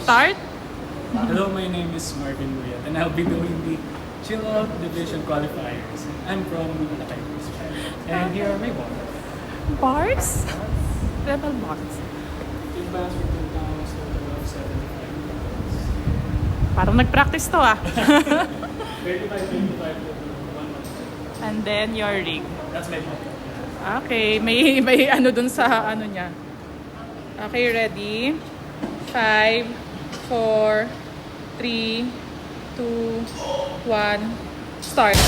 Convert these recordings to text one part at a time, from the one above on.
start? Hello, my name is Marvin Ruyat, and I'll be doing the Chill Out Division Qualifiers. I'm from Alakay, and here are my bars. Bars? Rebel bars. Two bands for 2 pounds, total of 75 pounds. Parang nag-practice to ah. 35, 25, 1 month. And then your rig. That's my ball. Okay, may ano dun sa ano niya. Okay, ready? 5, 4, 3, 2, 1, start. 6,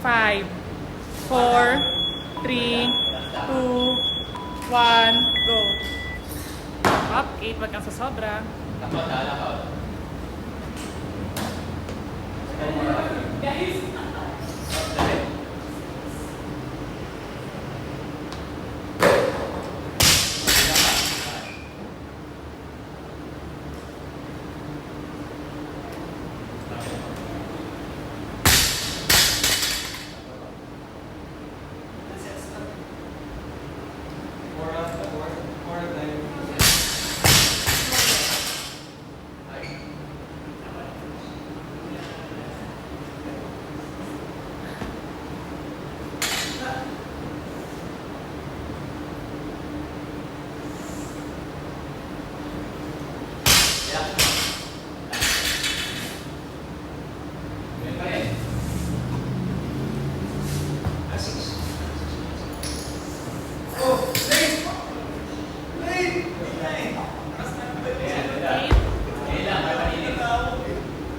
5, 4, 3, 2, 1, go. Up, 8, wag kang sasobra. Guys!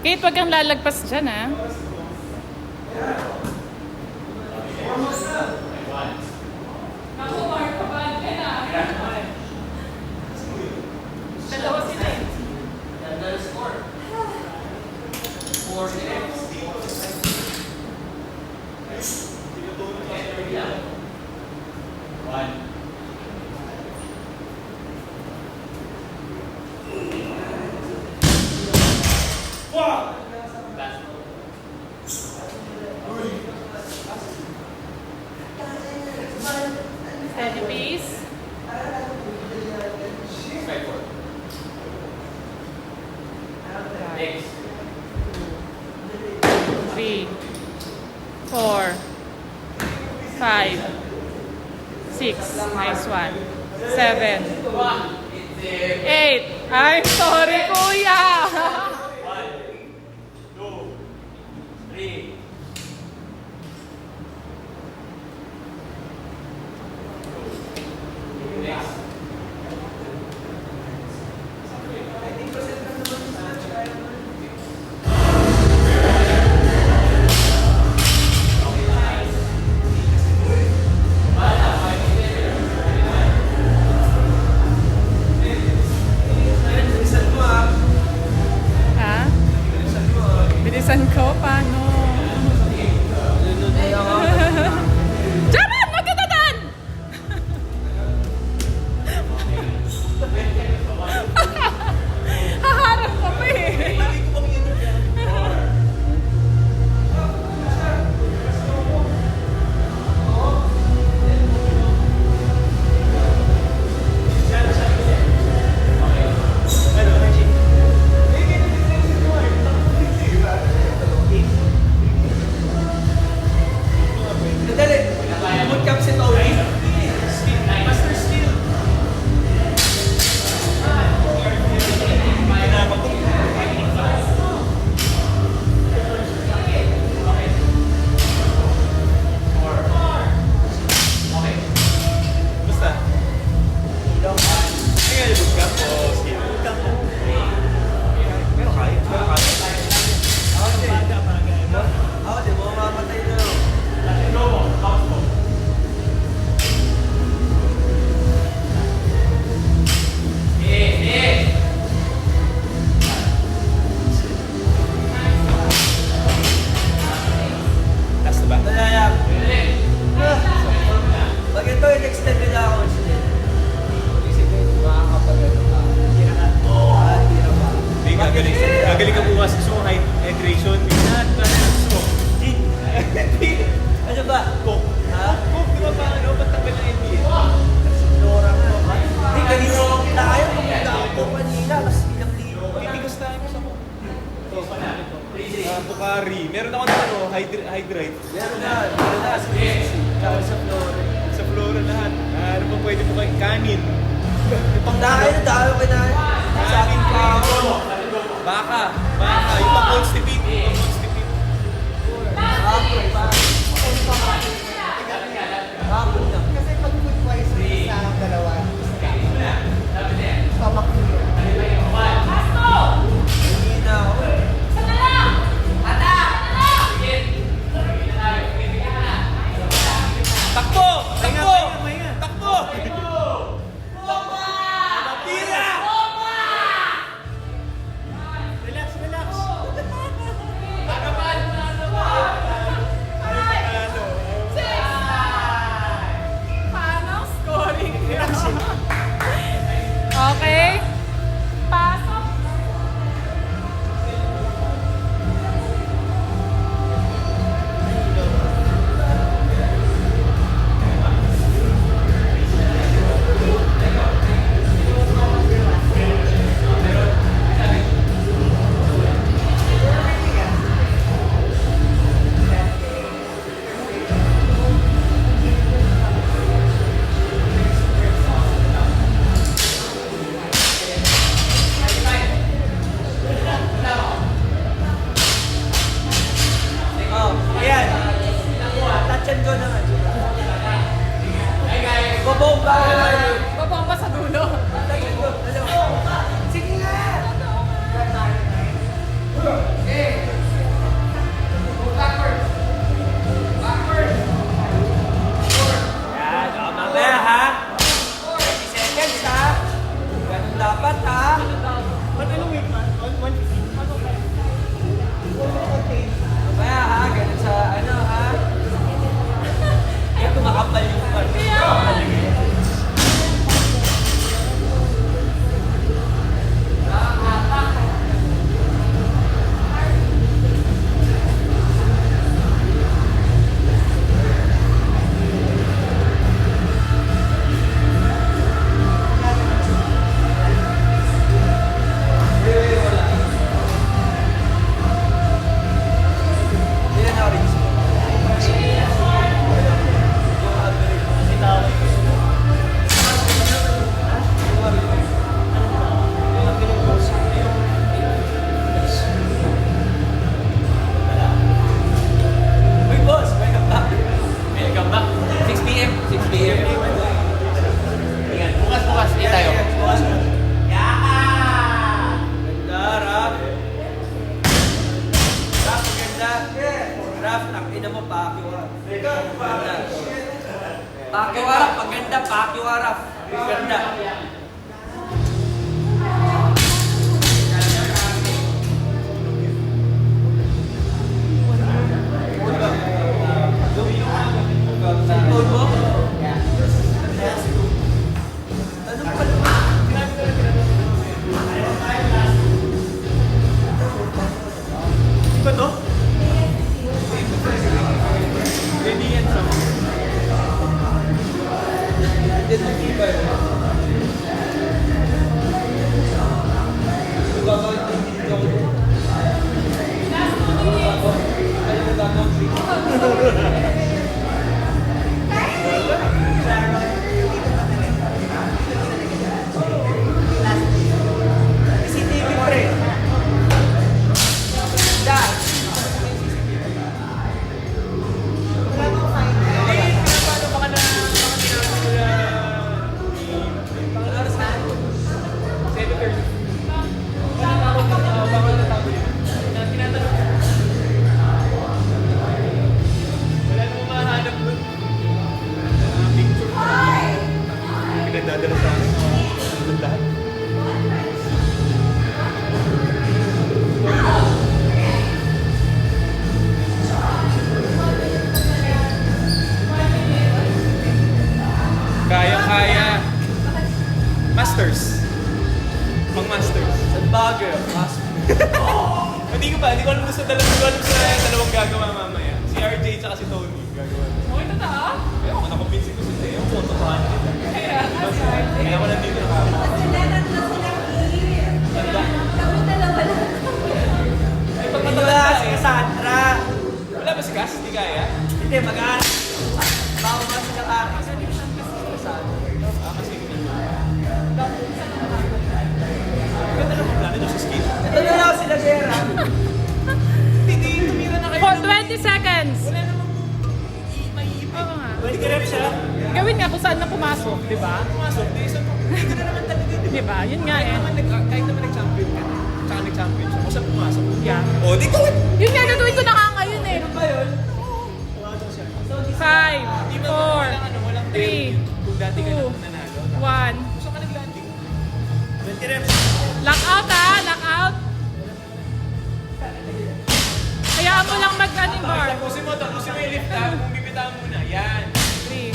Kate, wag kang lalagpas dyan, ha? Ako, Mark, kapag ka na. Dalawa sila eh. Ganda yung score. 4 minutes. One. Steady pace. Next. 3, 4, 5, 6, nice one. 7, 8. I'm sorry, kuya! 1, 2, 3. Next. curry. Meron ako ng ano, hydrate. Meron na. Tsaka sa floor. Sa flora lahat. Ano pa pwede mo kayo? Kanin. Yung pang Dahil kinain. Sa akin pa ako. Baka. Yung pang constipate. Hapon pa. Hapon na. Kasi pag food wise, sa dalawa, pamaklo. Hindi na ako. Takbo! Takbo! Takbo! Tira! Relax. Paano scoring? Okay. Pasok. Oh, ayan. Touchan ko naman. Bobomba ko na yun. Babamba sa dulo. Touchan ko. Ano? Sige nga. Yan, mamaya ha. 30 seconds ha. Ganun dapat ha. Mamaya ha, ganun sa ano ha. Kaya kumakapal yung Hindi na na-reach. Uy, boss, welcome back. Welcome back. 6 p.m. 6 p.m. Ayan, bukas, hindi tayo. Ganda, Raf. Raf, maganda. Raf, nakina mo, pakiwa. Ganda. Pakiwa, Raf, maganda, pakiwa, Raf. Ganda. Cellphone mo? Ano pa naman? Ba to? Ready yan sa Dito kiba yun. Gagawin ko dito. Ayaw mo gagawin. CCTV pre. Dad. Wala namang mahanap doon. Picture. Pinagdadala sa akin. Nandun lahat. Kaya. Masters. Pang masters. Sa Baguio. Hindi ko alam sa dalawang gagawa mamaya. Si RJ tsaka si Tony gagawa. Okay, totoo? Kaya ako nakumbinsi ko sila. Yung photohan nila. Kaya, Kaya ako nandito nakama. Ay, pag Hindi matanda wala eh. kasi kasaan. Vegas? Di kaya? Hindi, mag-aaral. Bago ba silang akin? Kasi ganda naman plano nyo sa skate. Ito na lang sila, Gera. Hindi, tumira na kayo. For 20 seconds. Wala namang maiipit. Oo nga. 20 reps siya. Gawin nga kung saan na pumasok, di ba? Pumasok, di isa po. Dito na naman talaga. Di ba? Yun nga eh. Kahit naman nag-champion ka. Tsaka nag-champion siya. Kung saan pumasok. Yeah. O, di gawin. Yun nga, gagawin ko na nga ngayon eh. Ano ba yun? 5, 4, Walang 3, kung dati ka 2, naman nanalo. 1. Gusto ka nag-landing. 20 reps. Lock out ah! Lock out! Hayaan mo lang mag-ano yung bar. Tapusin mo yung lift ha. Kung bibitawan mo na. Yan. 3,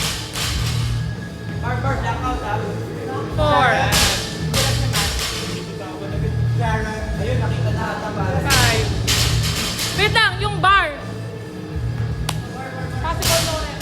Bar, blackout ha. 4, Ayun, nakita na ata ba? 5. Wait lang, yung bar. Possible no rep.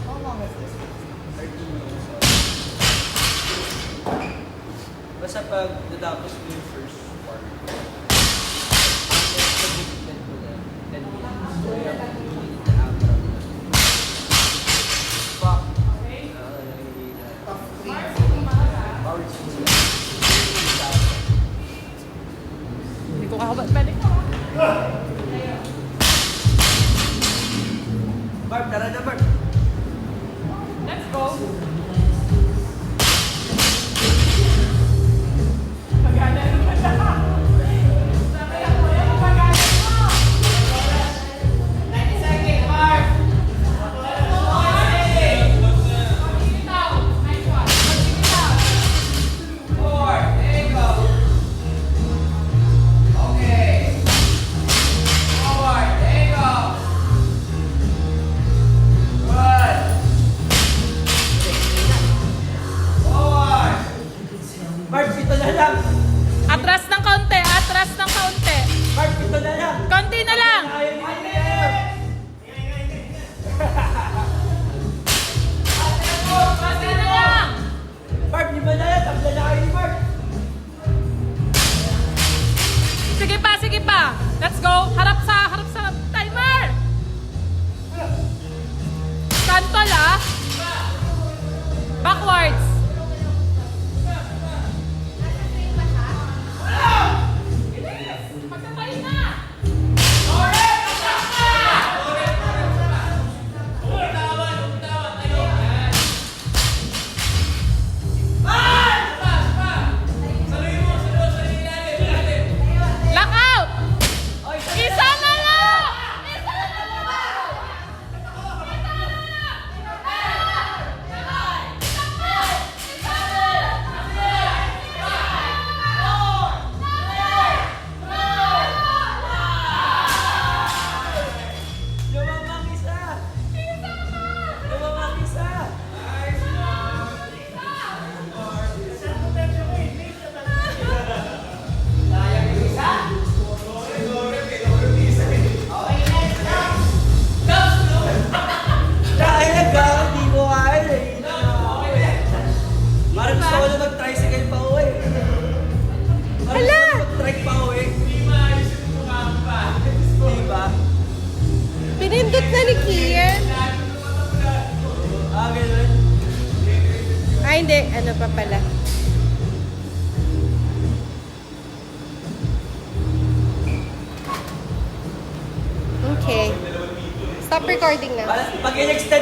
How long is this? 13 minutes. Basta pag natapos mo yung first part, next pag-ipitan ko na 10 minutes. So, you have to do it after. Fuck. Power sila. Hindi ko kakabot pa rin. Barb, tara na Barb. Let's go. Barb, ito na lang. Atras ng kaunti, atras ng kaunti. Barb, ito na lang. Konti na lang. Ayaw ni Miguel. Konti na lang. Barb, di ba na yan? Tabla na kayo ni Barb. Sige pa, sige pa. Let's go. Harap sa timer. Kantol ah. Backwards. Magkatayo na. Lock out. Isa na lang. Isa na lang. Lumamang isa. Lumamang isa. Dahil nagkakaroon, di mo kaya eh. Parang gusto ko na mag-tricycle pa uwi. Parang gusto ko na mag-trike pa uwi. Di ba? Pinindot na ni Kian. Ah, ganun. Ay, hindi. Ano pa pala? Okay. Stop recording na. Pag in-extend